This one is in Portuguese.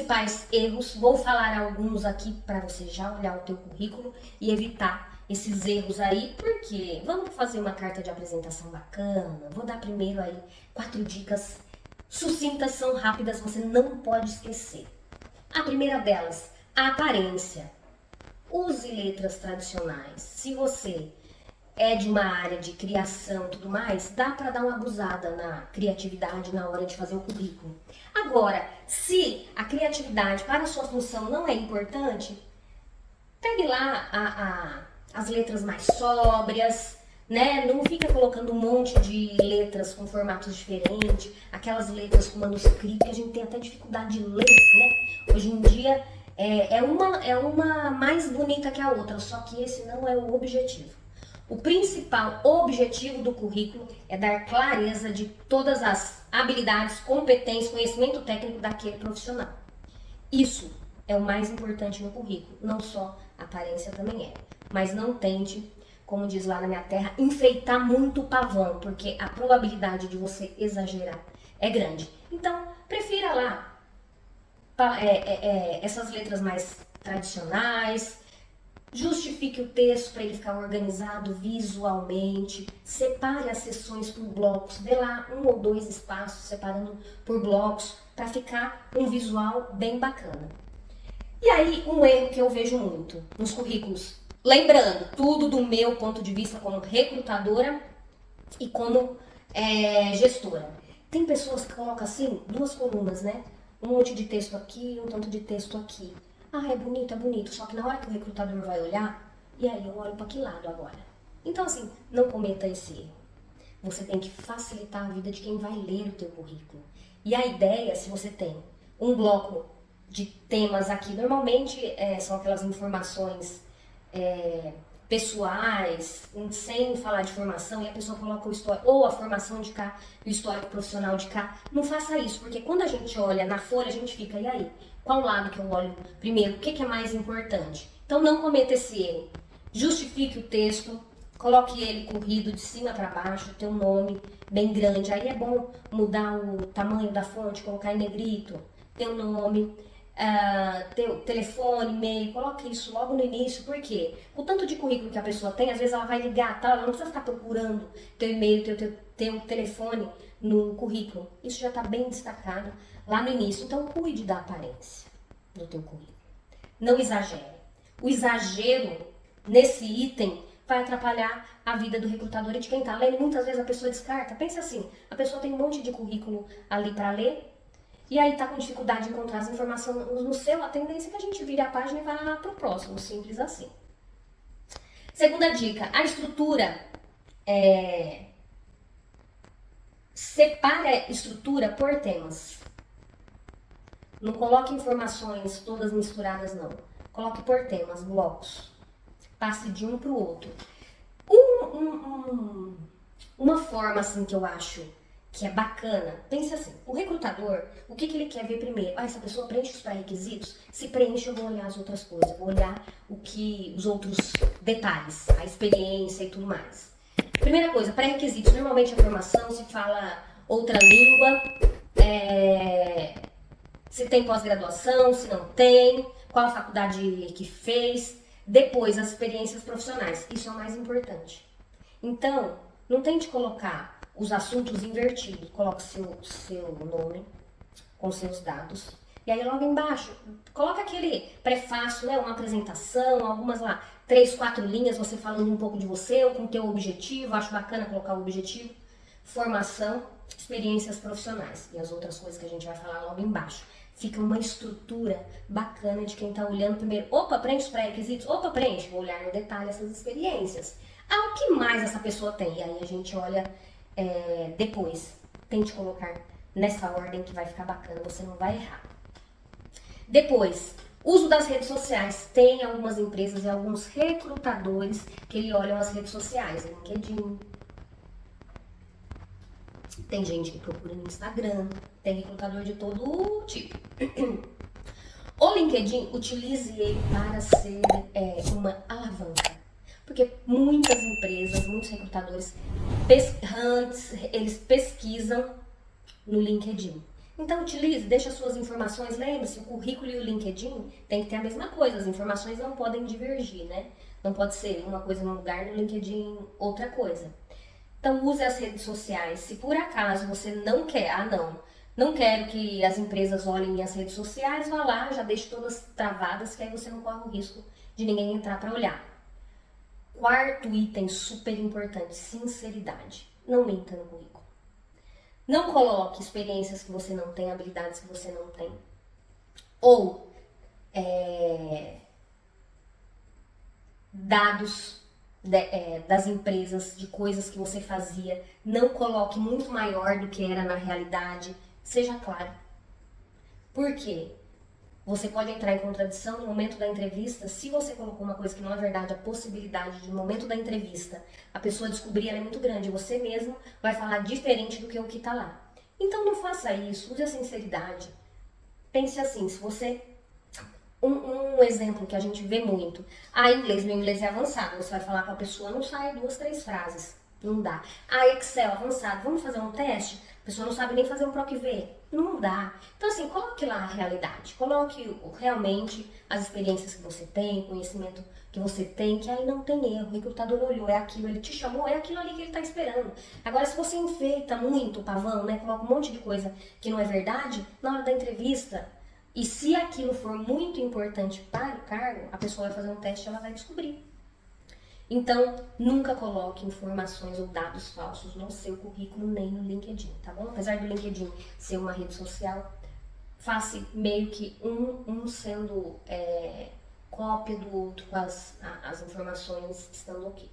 principais erros, vou falar alguns aqui para você já olhar o teu currículo e evitar esses erros aí, porque vamos fazer uma carta de apresentação bacana. Vou dar primeiro aí 4 dicas sucintas, são rápidas, você não pode esquecer. A primeira delas, a aparência. Use letras tradicionais. Se você é de uma área de criação e tudo mais, dá para dar uma abusada na criatividade na hora de fazer o currículo. Agora, se a criatividade para a sua função não é importante, pegue lá as letras mais sóbrias, né? Não fica colocando um monte de letras com formatos diferentes, aquelas letras com manuscrito que a gente tem até dificuldade de ler, né? Hoje em dia é uma mais bonita que a outra, só que esse não é o objetivo. O principal objetivo do currículo é dar clareza de todas as habilidades, competências, conhecimento técnico daquele profissional. Isso é o mais importante no currículo, não só a aparência também é. Mas não tente, como diz lá na minha terra, enfeitar muito o pavão, porque a probabilidade de você exagerar é grande. Então, prefira lá essas letras mais tradicionais. Justifique o texto para ele ficar organizado visualmente. Separe as sessões por blocos. Dê lá 1 ou 2 espaços separando por blocos para ficar um visual bem bacana. E aí, um erro que eu vejo muito nos currículos. Lembrando, tudo do meu ponto de vista como recrutadora e como gestora. Tem pessoas que colocam assim 2 colunas, né? Um monte de texto aqui, um tanto de texto aqui. Ah, é bonito, só que na hora que o recrutador vai olhar, e aí eu olho para que lado agora? Então, assim, não cometa esse erro. Você tem que facilitar a vida de quem vai ler o teu currículo. E a ideia, se você tem um bloco de temas aqui, normalmente são aquelas informações pessoais, sem falar de formação, e a pessoa coloca o histórico, ou a formação de cá, o histórico profissional de cá. Não faça isso, porque quando a gente olha na folha, a gente fica, e aí? Qual lado que eu olho primeiro? O que é mais importante? Então não cometa esse erro. Justifique o texto, coloque ele corrido de cima para baixo, teu nome bem grande. Aí é bom mudar o tamanho da fonte, colocar em negrito, teu nome, teu telefone, e-mail, coloque isso logo no início, porque o tanto de currículo que a pessoa tem, às vezes ela vai ligar, tá? Ela não precisa ficar procurando teu e-mail, teu telefone no currículo. Isso já está bem destacado lá no início. Então cuide da aparência do teu currículo. Não exagere. O exagero nesse item vai atrapalhar a vida do recrutador e de quem está lendo. Muitas vezes a pessoa descarta. Pensa assim, a pessoa tem um monte de currículo ali para ler, e aí tá com dificuldade de encontrar as informações no seu, a tendência é que a gente vire a página e vá para o próximo, simples assim. Segunda dica, a estrutura. Separe a estrutura por temas. Não coloque informações todas misturadas, não. Coloque por temas, blocos. Passe de um para o outro. Uma forma assim que eu acho que é bacana, pense assim, o recrutador, o que ele quer ver primeiro? Essa pessoa preenche os pré-requisitos? Se preenche, eu vou olhar as outras coisas, vou olhar os outros detalhes, a experiência e tudo mais. Primeira coisa, pré-requisitos. Normalmente a formação se fala outra língua, se tem pós-graduação, se não tem, qual a faculdade que fez. Depois, as experiências profissionais. Isso é o mais importante. Então, não tente colocar os assuntos invertidos. Coloque seu nome com seus dados. E aí, logo embaixo, coloca aquele prefácio, né? Uma apresentação, algumas lá, 3, 4 linhas, você falando um pouco de você, ou com o teu objetivo. Acho bacana colocar o objetivo. Formação, experiências profissionais. E as outras coisas que a gente vai falar logo embaixo. Fica uma estrutura bacana de quem está olhando primeiro. Opa, preenche os pré-requisitos. Opa, preenche. Vou olhar no detalhe essas experiências. O que mais essa pessoa tem? E aí a gente olha depois. Tente colocar nessa ordem que vai ficar bacana. Você não vai errar. Depois, uso das redes sociais. Tem algumas empresas e alguns recrutadores que ele olham as redes sociais. LinkedIn. Tem gente que procura no Instagram, tem recrutador de todo tipo. O LinkedIn, utilize ele para ser uma alavanca. Porque muitas empresas, muitos recrutadores, eles pesquisam no LinkedIn. Então utilize, deixa suas informações, lembre-se, o currículo e o LinkedIn tem que ter a mesma coisa, as informações não podem divergir, né? Não pode ser uma coisa num lugar, no LinkedIn outra coisa. Então use as redes sociais. Se por acaso você não quer, não quero que as empresas olhem minhas redes sociais, vá lá, já deixe todas travadas, que aí você não corre o risco de ninguém entrar para olhar. Quarto item super importante, sinceridade. Não minta no currículo. Não coloque experiências que você não tem, habilidades que você não tem. Ou dados das empresas, de coisas que você fazia. Não coloque muito maior do que era na realidade. Seja claro. Por quê? Você pode entrar em contradição no momento da entrevista. Se você colocou uma coisa que não é verdade, a possibilidade de no momento da entrevista a pessoa descobrir ela é muito grande. Você mesmo vai falar diferente do que o que está lá. Então não faça isso, use a sinceridade. Pense assim, se você... Um exemplo que a gente vê muito. Meu inglês é avançado. Você vai falar com a pessoa, não sai 2, 3 frases. Não dá. Excel avançado, vamos fazer um teste? A pessoa não sabe nem fazer um PROC-V. Não dá. Então, assim, coloque lá a realidade. Coloque realmente as experiências que você tem, conhecimento que você tem, que aí não tem erro. O recrutador olhou, é aquilo, ele te chamou, é aquilo ali que ele tá esperando. Agora, se você enfeita muito o pavão, né, coloca um monte de coisa que não é verdade, na hora da entrevista, e se aquilo for muito importante para o cargo, a pessoa vai fazer um teste e ela vai descobrir. Então, nunca coloque informações ou dados falsos no seu currículo nem no LinkedIn, tá bom? Apesar do LinkedIn ser uma rede social, faça meio que um sendo cópia do outro com as informações estando ok.